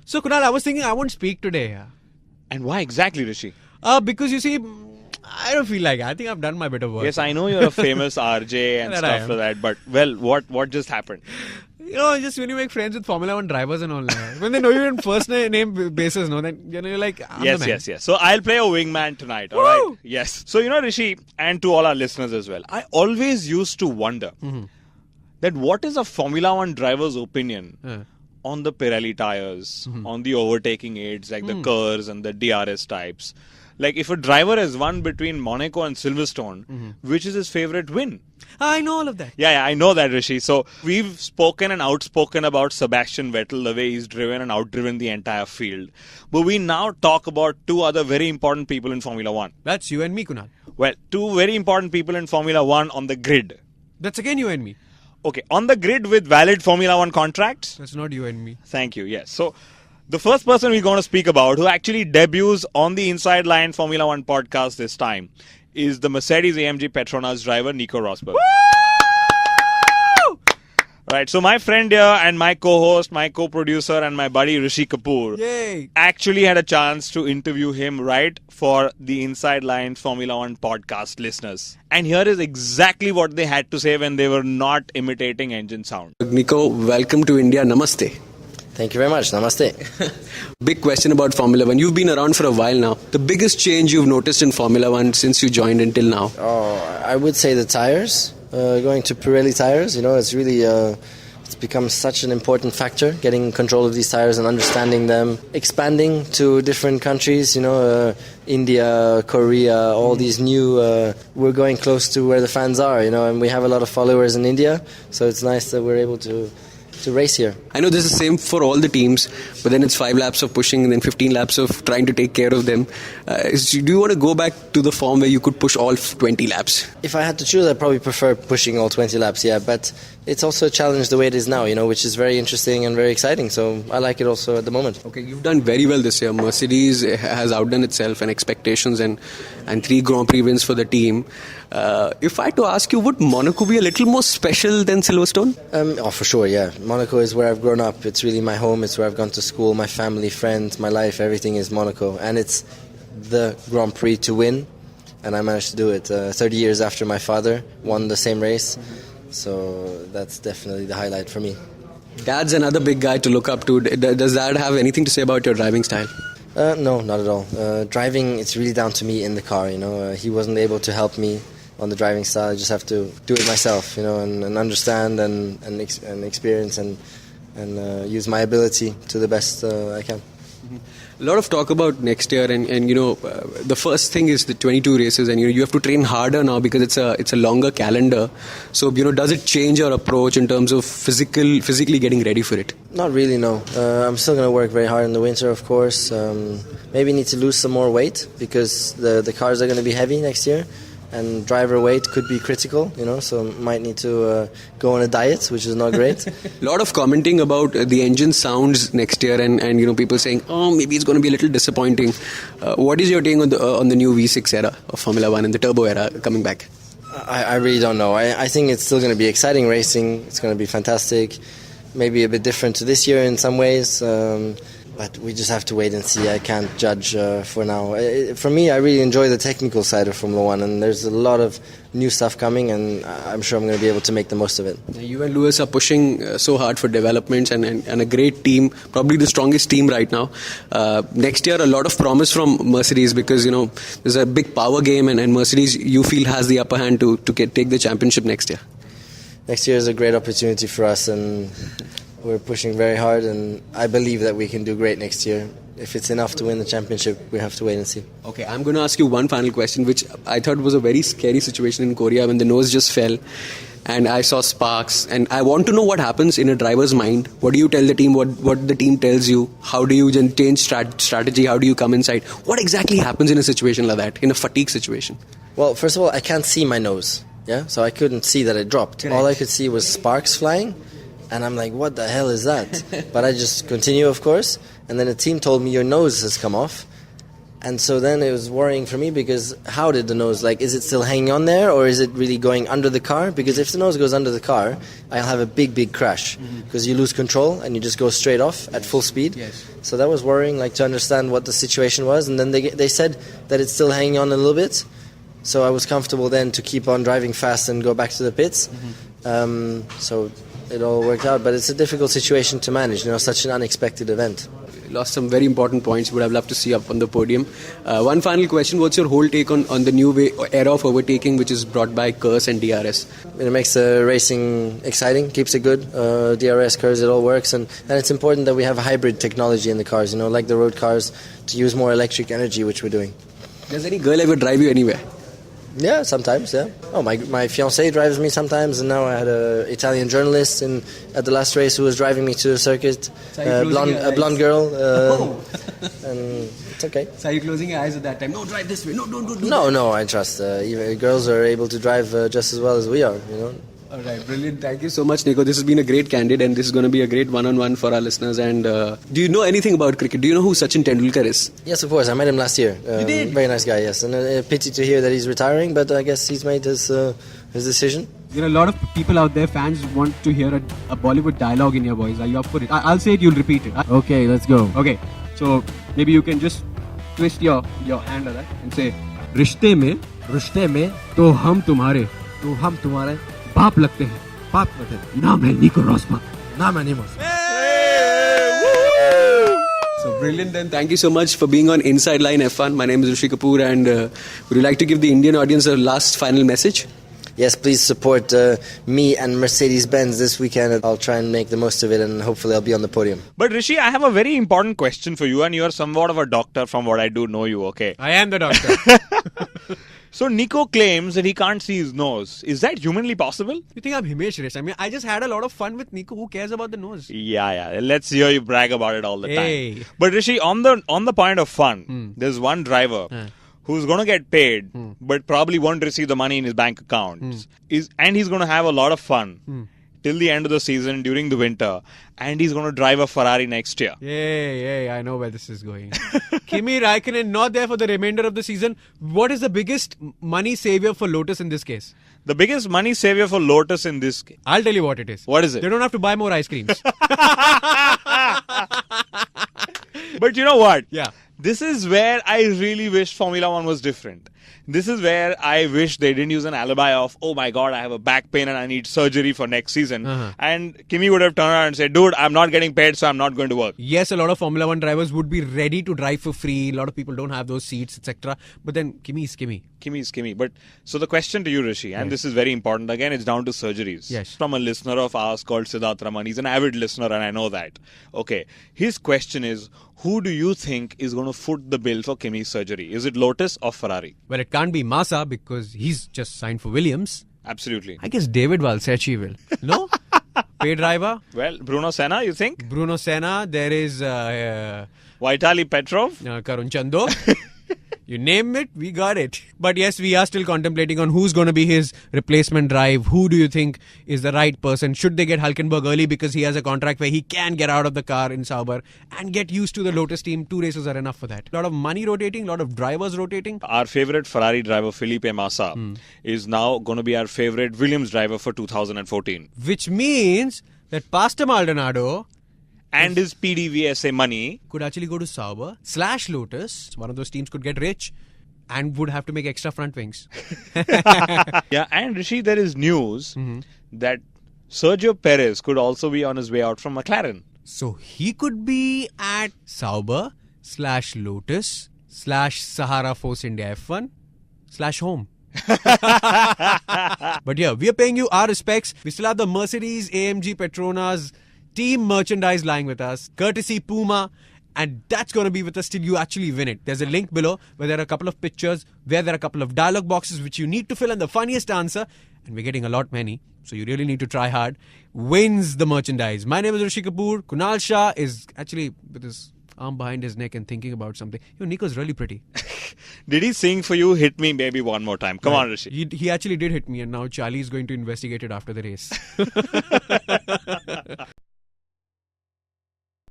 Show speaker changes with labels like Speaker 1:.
Speaker 1: So Kunal, I was thinking I won't speak today.
Speaker 2: And why exactly, Rishi?
Speaker 1: Because you see, I don't feel like it. I think I've done my bit of work.
Speaker 2: Yes, I know you're a famous RJ and stuff like that, but well, what just happened?
Speaker 1: Just when you make friends with Formula 1 drivers and all that. When they know you in first name basis, then you're like, I'm the man.
Speaker 2: Yes. So I'll play a wingman tonight, alright? Yes. So Rishi, and to all our listeners as well, I always used to wonder that what is a Formula 1 driver's opinion on the Pirelli tires, on the overtaking aids like the Kerrs and the DRS types. Like if a driver has won between Monaco and Silverstone, which is his favorite win?
Speaker 1: I know all of that.
Speaker 2: Yeah, I know that, Rishi. So we've spoken and outspoken about Sebastian Vettel, the way he's driven and outdriven the entire field. But we now talk about two other very important people in Formula 1.
Speaker 1: That's you and me, Kunal.
Speaker 2: Well, two very important people in Formula 1 on the grid.
Speaker 1: That's again you and me.
Speaker 2: Okay, on the grid with valid Formula 1 contracts?
Speaker 1: That's not you and me.
Speaker 2: Thank you, yes. So the first person we're going to speak about who actually debuts on the Inside Line Formula 1 podcast this time is the Mercedes-AMG Petronas driver Nico Rosberg.
Speaker 1: Woo!
Speaker 2: Right, so my friend here and my co-host, my co-producer and my buddy Rishi Kapoor actually had a chance to interview him right for the Inside Line Formula 1 podcast listeners. And here is exactly what they had to say when they were not imitating engine sound.
Speaker 3: Nico, welcome to India. Namaste.
Speaker 4: Thank you very much. Namaste.
Speaker 3: Big question about Formula 1. You've been around for a while now. The biggest change you've noticed in Formula 1 since you joined until now?
Speaker 4: Oh, I would say the tires. Going to Pirelli tires, it's really it's become such an important factor, getting control of these tires and understanding them. Expanding to different countries, India, Korea, all these new... we're going close to where the fans are, and we have a lot of followers in India, so it's nice that we're able to race here.
Speaker 3: I know this is the same for all the teams, but then it's 5 laps of pushing and then 15 laps of trying to take care of them. Do you want to go back to the form where you could push all 20 laps?
Speaker 4: If I had to choose, I'd probably prefer pushing all 20 laps, yeah, but it's also a challenge the way it is now, which is very interesting and very exciting, so I like it also at the moment.
Speaker 3: Okay, you've done very well this year. Mercedes has outdone itself and expectations and 3 Grand Prix wins for the team. If I had to ask you, would Monaco be a little more special than Silverstone?
Speaker 4: For sure, yeah. Monaco is where I've grown up. It's really my home. It's where I've gone to school. My family, friends, my life, everything is Monaco. And it's the Grand Prix to win. And I managed to do it 30 years after my father won the same race. So that's definitely the highlight for me.
Speaker 3: Dad's another big guy to look up to. Does Dad have anything to say about your driving style?
Speaker 4: No, not at all. Driving, it's really down to me in the car. He wasn't able to help me on the driving style. I just have to do it myself, and understand and experience and use my ability to the best I can.
Speaker 3: A lot of talk about next year, and the first thing is the 22 races, and you have to train harder now because it's a longer calendar. So does it change your approach in terms of physically getting ready for it?
Speaker 4: Not really, no. I'm still going to work very hard in the winter, of course. Maybe need to lose some more weight because the cars are going to be heavy next year. And driver weight could be critical, so might need to go on a diet, which is not great.
Speaker 3: A lot of commenting about the engine sounds next year and people saying, maybe it's going to be a little disappointing. What is your take on the new V6 era of Formula 1 and the turbo era coming back?
Speaker 4: I really don't know. I think it's still going to be exciting racing. It's going to be fantastic. Maybe a bit different to this year in some ways. But we just have to wait and see. I can't judge for now. For me, I really enjoy the technical side of Formula 1, and there's a lot of new stuff coming, and I'm sure I'm going to be able to make the most of it.
Speaker 3: You and Lewis are pushing so hard for developments and a great team, probably the strongest team right now. Next year, a lot of promise from Mercedes because, there's a big power game, and Mercedes, you feel, has the upper hand to take the championship next year.
Speaker 4: Next year is a great opportunity for us, and we're pushing very hard, and I believe that we can do great next year. If it's enough to win the championship, we have to wait and see.
Speaker 3: Okay, I'm going to ask you one final question, which I thought was a very scary situation in Korea when the nose just fell and I saw sparks. And I want to know what happens in a driver's mind. What do you tell the team? What the team tells you? How do you then change strategy? How do you come inside? What exactly happens in a situation like that, in a fatigue situation?
Speaker 4: Well, first of all, I can't see my nose. Yeah, so I couldn't see that it dropped. Correct. All I could see was sparks flying. And I'm like, what the hell is that? But I just continue, of course. And then the team told me, your nose has come off. And so then it was worrying for me because how did the nose, like, is it still hanging on there or is it really going under the car? Because if the nose goes under the car, I'll have a big crash because you lose control and you just go straight off at full speed.
Speaker 3: Yes.
Speaker 4: So that was worrying, like, to understand what the situation was. And then they said that it's still hanging on a little bit. So I was comfortable then to keep on driving fast and go back to the pits. So it all worked out. But it's a difficult situation to manage, such an unexpected event.
Speaker 3: Lost some very important points. Would have loved to see up on the podium. One final question. What's your whole take on the new era of overtaking which is brought by KERS and DRS?
Speaker 4: It makes the racing exciting, keeps it good. DRS, KERS, it all works. And it's important that we have hybrid technology in the cars, like the road cars, to use more electric energy, which we're doing.
Speaker 3: Does any girl ever drive you anywhere?
Speaker 4: Yeah, sometimes, yeah. Oh, my fiancée drives me sometimes, and now I had an Italian journalist at the last race who was driving me to the circuit, a blonde girl, and it's okay.
Speaker 3: So are you closing your eyes at that time? No, drive this way. No, don't do
Speaker 4: No, I trust. Even girls are able to drive just as well as we are,
Speaker 3: All right, brilliant. Thank you so much, Nico. This has been a great candid, and this is going to be a great one-on-one for our listeners. And do you know anything about cricket? Do you know who Sachin Tendulkar is?
Speaker 4: Yes, of course. I met him last year.
Speaker 3: You did?
Speaker 4: Very nice guy, yes. And a pity to hear that he's retiring, but I guess he's made his decision.
Speaker 1: There are a lot of people out there, fans want to hear a Bollywood dialogue in your voice. Are you up for it? I'll say it, you'll repeat it.
Speaker 5: Okay, let's go.
Speaker 1: Okay, so maybe you can just twist your hand like that and say,
Speaker 5: रिश्ते में
Speaker 1: तो हम तुम्हारे बाप लगते हैं.
Speaker 5: बाप बेटे
Speaker 1: नाम है निको रॉसबर्ग.
Speaker 5: नाम है निमोस.
Speaker 3: So brilliant then. Thank you so much for being on Inside Line F1. My name is Rishi Kapoor, and would you like to give the Indian audience a last final message?
Speaker 4: Yes, please support me and Mercedes-Benz this weekend. I'll try and make the most of it, and hopefully I'll be on the podium.
Speaker 2: But Rishi, I have a very important question for you, and you are somewhat of a doctor from what I do know you, okay?
Speaker 1: I am the doctor.
Speaker 2: So Nico claims that he can't see his nose. Is that humanly possible?
Speaker 1: You think I'm Himesh Resh? I mean, I just had a lot of fun with Nico. Who cares about the nose?
Speaker 2: Yeah. Let's hear you brag about it all the
Speaker 1: Hey.
Speaker 2: time. But Rishi, on the point of fun, there's one driver who's going to get paid, but probably won't receive the money in his bank accounts. And he's going to have a lot of fun till the end of the season during the winter. And he's going to drive a Ferrari next year.
Speaker 1: Yay, I know where this is going. Kimi Raikkonen not there for the remainder of the season. What is the biggest money savior for Lotus in this case?
Speaker 2: The biggest money savior for Lotus in this case.
Speaker 1: I'll tell you what it is.
Speaker 2: What is it?
Speaker 1: They don't have to buy more ice creams.
Speaker 2: But you know what?
Speaker 1: Yeah.
Speaker 2: This is where I really wish Formula One was different. This is where I wish they didn't use an alibi of, oh my god, I have a back pain and I need surgery for next season. And Kimi would have turned around and said, dude, I'm not getting paid, so I'm not going to work.
Speaker 1: Yes, a lot of Formula One drivers would be ready to drive for free. A lot of people don't have those seats, etc. But then Kimi is Kimi.
Speaker 2: Kimi is Kimi. But so the question to you, Rishi, and this is very important, again, it's down to surgeries.
Speaker 1: Yes.
Speaker 2: From a listener of ours called Siddharth Raman. He's an avid listener and I know that. Okay. His question is, who do you think is going to foot the bill for Kimi's surgery? Is it Lotus or Ferrari?
Speaker 1: Well, it can't be Massa because he's just signed for Williams.
Speaker 2: Absolutely.
Speaker 1: I guess David Valsecchi will. No? Pay driver.
Speaker 2: Well, Bruno Senna, you think?
Speaker 1: Bruno Senna. There is
Speaker 2: Vitali Petrov?
Speaker 1: Karun Chando. You name it, we got it. But yes, we are still contemplating on who's going to be his replacement drive. Who do you think is the right person? Should they get Hülkenberg early because he has a contract where he can get out of the car in Sauber and get used to the Lotus team? 2 races are enough for that. A lot of money rotating, a lot of drivers rotating.
Speaker 2: Our favourite Ferrari driver, Felipe Massa, is now going to be our favourite Williams driver for 2014.
Speaker 1: Which means that Pastor Maldonado
Speaker 2: and his PDVSA money
Speaker 1: could actually go to Sauber / Lotus. One of those teams could get rich and would have to make extra front wings.
Speaker 2: Yeah, and Rishi, there is news that Sergio Perez could also be on his way out from McLaren.
Speaker 1: So he could be at Sauber / Lotus / Sahara Force India F1 / home. But yeah, we are paying you our respects. We still have the Mercedes AMG Petronas team merchandise lying with us, courtesy Puma, and that's going to be with us till you actually win it. There's a link below where there are a couple of pictures, where there are a couple of dialogue boxes which you need to fill in the funniest answer, and we're getting a lot many, so you really need to try hard, wins the merchandise. My name is Rishi Kapoor. Kunal Shah is actually with his arm behind his neck and thinking about something. Nico's really pretty.
Speaker 2: Did he sing for you, Hit Me Baby One More Time? Come on, Rishi.
Speaker 1: He actually did hit me, and now Charlie is going to investigate it after the race.